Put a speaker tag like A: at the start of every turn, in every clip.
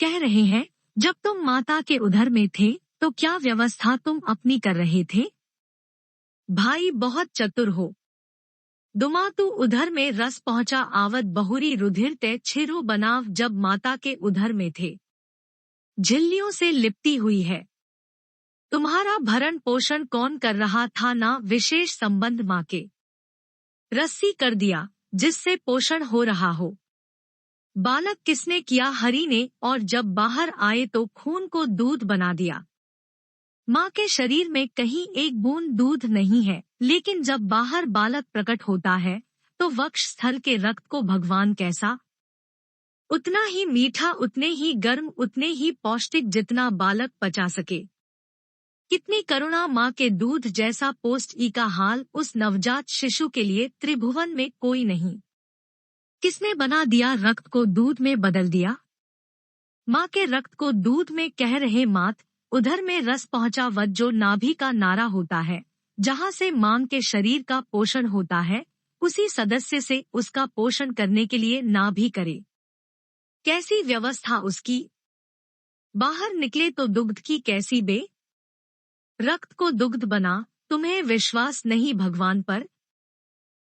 A: कह रहे हैं, जब तुम माता के उदर में थे तो क्या व्यवस्था तुम अपनी कर रहे थे? भाई बहुत चतुर हो। दुमा तू उधर में रस पहुंचा आवत बहुरी रुधिर ते छिरो बनाव जब माता के उधर में थे। झिल्लियों से लिपटी हुई है। तुम्हारा भरण पोषण कौन कर रहा था ना विशेष संबंध माँ के। रस्सी कर दिया जिससे पोषण हो रहा हो। बालक किसने किया हरि ने और जब बाहर आए तो खून को दूध बना दिया। माँ के शरीर में कहीं एक बूंद दूध नहीं है, लेकिन जब बाहर बालक प्रकट होता है तो वक्ष स्थल के रक्त को भगवान कैसा, उतना ही मीठा, उतने ही गर्म, उतने ही पौष्टिक जितना बालक पचा सके। कितनी करुणा माँ के दूध जैसा पौष्टिक का हाल उस नवजात शिशु के लिए त्रिभुवन में कोई नहीं। किसने बना दिया रक्त को दूध में बदल दिया। माँ के रक्त को दूध में कह रहे मात उधर में रस पहुंचा वत जो नाभि का नारा होता है, जहाँ से मां के शरीर का पोषण होता है, उसी सदस्य से उसका पोषण करने के लिए नाभि करे। कैसी व्यवस्था उसकी। बाहर निकले तो दुग्ध की कैसी बे। रक्त को दुग्ध बना, तुम्हें विश्वास नहीं भगवान पर।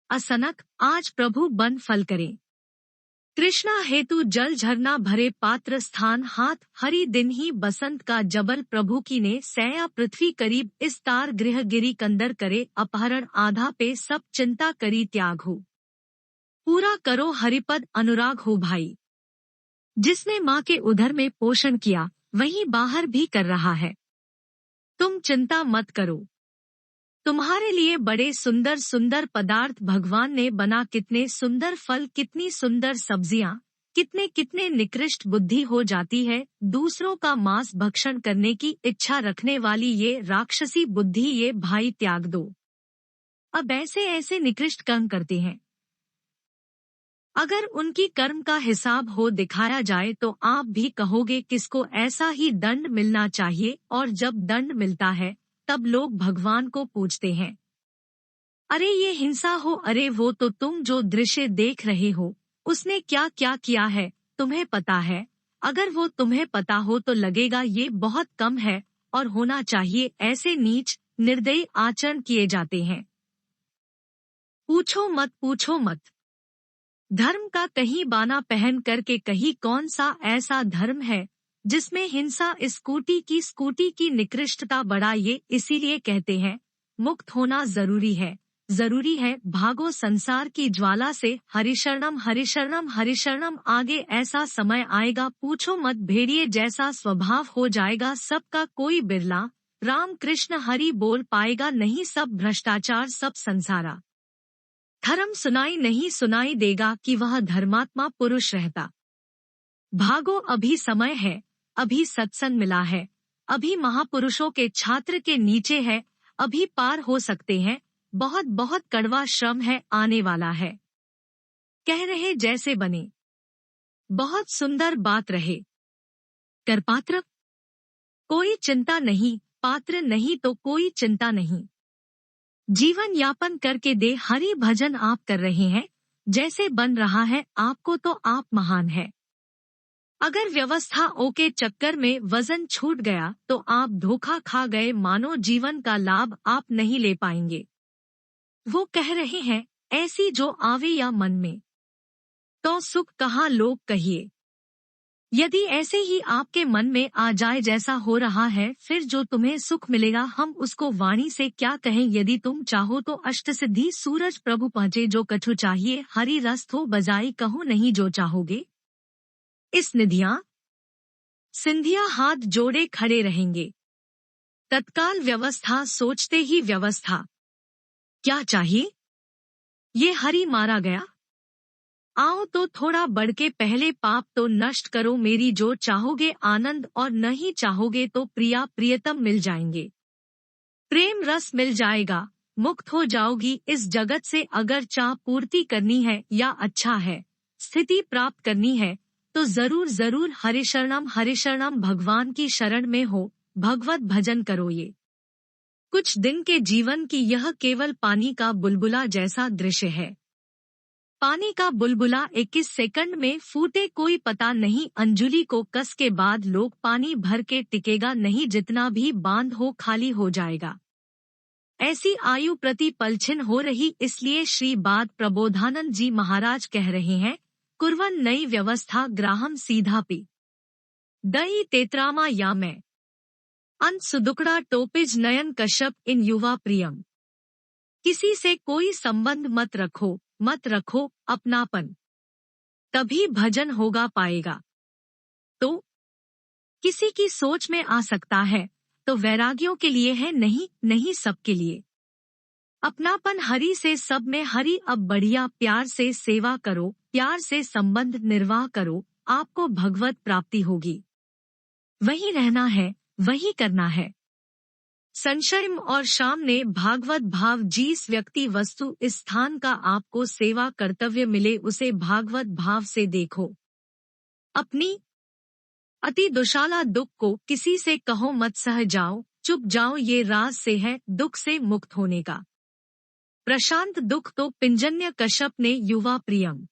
A: असनक आज प्रभु बन फल करे। कृष्णा हेतु जल झरना भरे पात्र स्थान हाथ हरि दिन ही बसंत का जबल प्रभु की ने सैया पृथ्वी करीब इस तार गृह गिरी कंदर करे अपहरण आधा पे सब चिंता करी त्याग हो। पूरा करो हरिपद अनुराग हो भाई। जिसने माँ के उदर में पोषण किया वही बाहर भी कर रहा है। तुम चिंता मत करो। तुम्हारे लिए बड़े सुंदर सुंदर पदार्थ भगवान ने बना, कितने सुंदर फल, कितनी सुंदर सब्जियां, कितने कितने निकृष्ट बुद्धि हो जाती है दूसरों का मांस भक्षण करने की इच्छा रखने वाली ये राक्षसी बुद्धि, ये भाई त्याग दो। अब ऐसे ऐसे निकृष्ट कर्म करते हैं। अगर उनकी कर्म का हिसाब हो दिखाया जाए तो आप भी कहोगे किसको ऐसा ही दंड मिलना चाहिए, और जब दंड मिलता है तब लोग भगवान को पूछते हैं, अरे ये हिंसा हो, अरे वो तो तुम जो दृश्य देख रहे हो उसने क्या क्या किया है तुम्हें पता है। अगर वो तुम्हें पता हो तो लगेगा ये बहुत कम है और होना चाहिए। ऐसे नीच निर्दयी आचरण किए जाते हैं। पूछो मत, पूछो मत। धर्म का कहीं बाना पहन करके कहीं कौन सा ऐसा धर्म है जिसमें हिंसा स्कूटी की निकृष्टता बढ़ा। ये इसीलिए कहते हैं मुक्त होना जरूरी है, जरूरी है। भागो संसार की ज्वाला से, हरिशरणम हरिशरणम हरिशरणम। आगे ऐसा समय आएगा पूछो मत, भेड़िए जैसा स्वभाव हो जाएगा सबका, कोई बिरला राम कृष्ण हरि बोल पाएगा नहीं, सब भ्रष्टाचार सब संसारा। धर्म सुनाई नहीं सुनाई देगा कि वह धर्मात्मा पुरुष रहता। भागो अभी समय है, अभी सत्संग मिला है, अभी महापुरुषों के छात्र के नीचे है, अभी पार हो सकते हैं। बहुत बहुत कड़वा श्रम है आने वाला है। कह रहे जैसे बने। बहुत सुंदर बात रहे। कर पात्र कोई चिंता नहीं, पात्र नहीं तो कोई चिंता नहीं। जीवन यापन करके दे हरि भजन आप कर रहे हैं, जैसे बन रहा है आपको तो आप महान है। अगर व्यवस्था के चक्कर में वजन छूट गया तो आप धोखा खा गए, मानो जीवन का लाभ आप नहीं ले पाएंगे। वो कह रहे हैं ऐसी जो आवे या मन में तो सुख कहाँ लोग कहिए। यदि ऐसे ही आपके मन में आ जाए जैसा हो रहा है, फिर जो तुम्हें सुख मिलेगा हम उसको वाणी से क्या कहें। यदि तुम चाहो तो अष्टसिद्धि सूरज प्रभु पहुँचे, जो कछु चाहिए हरि रस हो बजाई कहूँ नहीं जो चाहोगे। इस निधियां सिंधिया हाथ जोड़े खड़े रहेंगे। तत्काल व्यवस्था सोचते ही व्यवस्था। क्या चाहिए ये हरि मारा गया। आओ तो थोड़ा बढ़ के पहले पाप तो नष्ट करो मेरी, जो चाहोगे आनंद और नहीं चाहोगे तो प्रिया प्रियतम मिल जाएंगे। प्रेम रस मिल जाएगा, मुक्त हो जाओगी इस जगत से। अगर चाह पूर्ति करनी है या अच्छा है स्थिति प्राप्त करनी है तो जरूर जरूर हरिशरणम भगवान की शरण में हो, भगवत भजन करो। ये कुछ दिन के जीवन की यह केवल पानी का बुलबुला जैसा दृश्य है। पानी का बुलबुला 21 सेकंड में फूटे कोई पता नहीं, अंजुली को कस के बाद लोग पानी भर के टिकेगा नहीं, जितना भी बांध हो खाली हो जाएगा। ऐसी आयु प्रति पलछिन हो रही, इसलिए श्री बाद प्रबोधानंद जी महाराज कह रहे हैं, कुर्वन नई व्यवस्था ग्राहम सीधा पी दई तेत्रामा या मैं अंत सुदुकड़ा टोपिज नयन कश्यप इन युवा प्रियम। किसी से कोई संबंध मत रखो अपनापन, तभी भजन होगा पाएगा। तो किसी की सोच में आ सकता है तो वैरागियों के लिए है, नहीं सबके लिए। अपनापन हरि से सब में हरि, अब बढ़िया प्यार से सेवा करो, प्यार से संबंध निर्वाह करो, आपको भगवत प्राप्ति होगी। वही रहना है, वही करना है। संशयम और शाम ने भागवत भाव, जिस व्यक्ति वस्तु स्थान का आपको सेवा कर्तव्य मिले उसे भागवत भाव से देखो। अपनी अति दुशाला दुख को किसी से कहो मत, सह जाओ चुप जाओ, ये राज से है दुख से मुक्त होने का। प्रशांत दुख तो पिंजन्य कश्यप ने युवा प्रियम।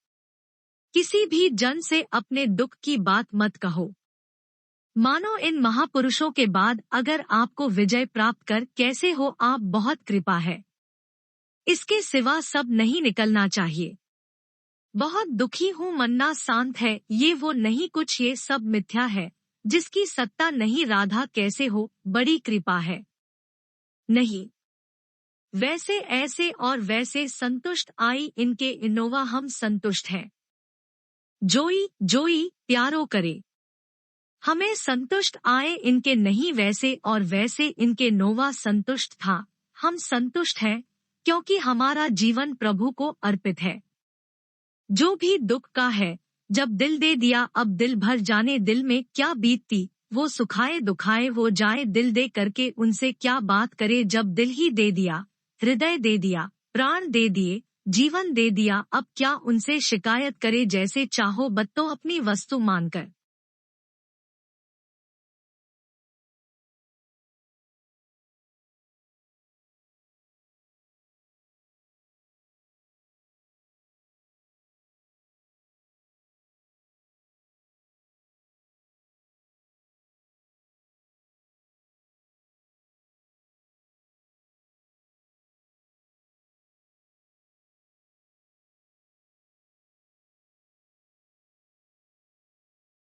A: किसी भी जन से अपने दुख की बात मत कहो। मानो इन महापुरुषों के बाद अगर आपको विजय प्राप्त कर कैसे हो आप, बहुत कृपा है, इसके सिवा सब नहीं निकलना चाहिए। बहुत दुखी हूँ, मन्ना शांत है, ये वो नहीं कुछ, ये सब मिथ्या है, जिसकी सत्ता नहीं राधा कैसे हो, बड़ी कृपा है। नहीं वैसे ऐसे और वैसे संतुष्ट आई इनके इनोवा, हम संतुष्ट हैं। जोई प्यारो करे, हमें संतुष्ट आए इनके नहीं, वैसे और वैसे इनके नोवा संतुष्ट था, हम संतुष्ट हैं क्योंकि हमारा जीवन प्रभु को अर्पित है। जो भी दुख का है, जब दिल दे दिया अब दिल भर जाने, दिल में क्या बीतती वो सुखाए दुखाए वो जाए, दिल दे करके उनसे क्या बात करे, जब दिल ही दे दिया, हृदय दे दिया, प्राण दे दिए, जीवन दे दिया, अब क्या उनसे शिकायत करे, जैसे चाहो बत्तो अपनी वस्तु मानकर।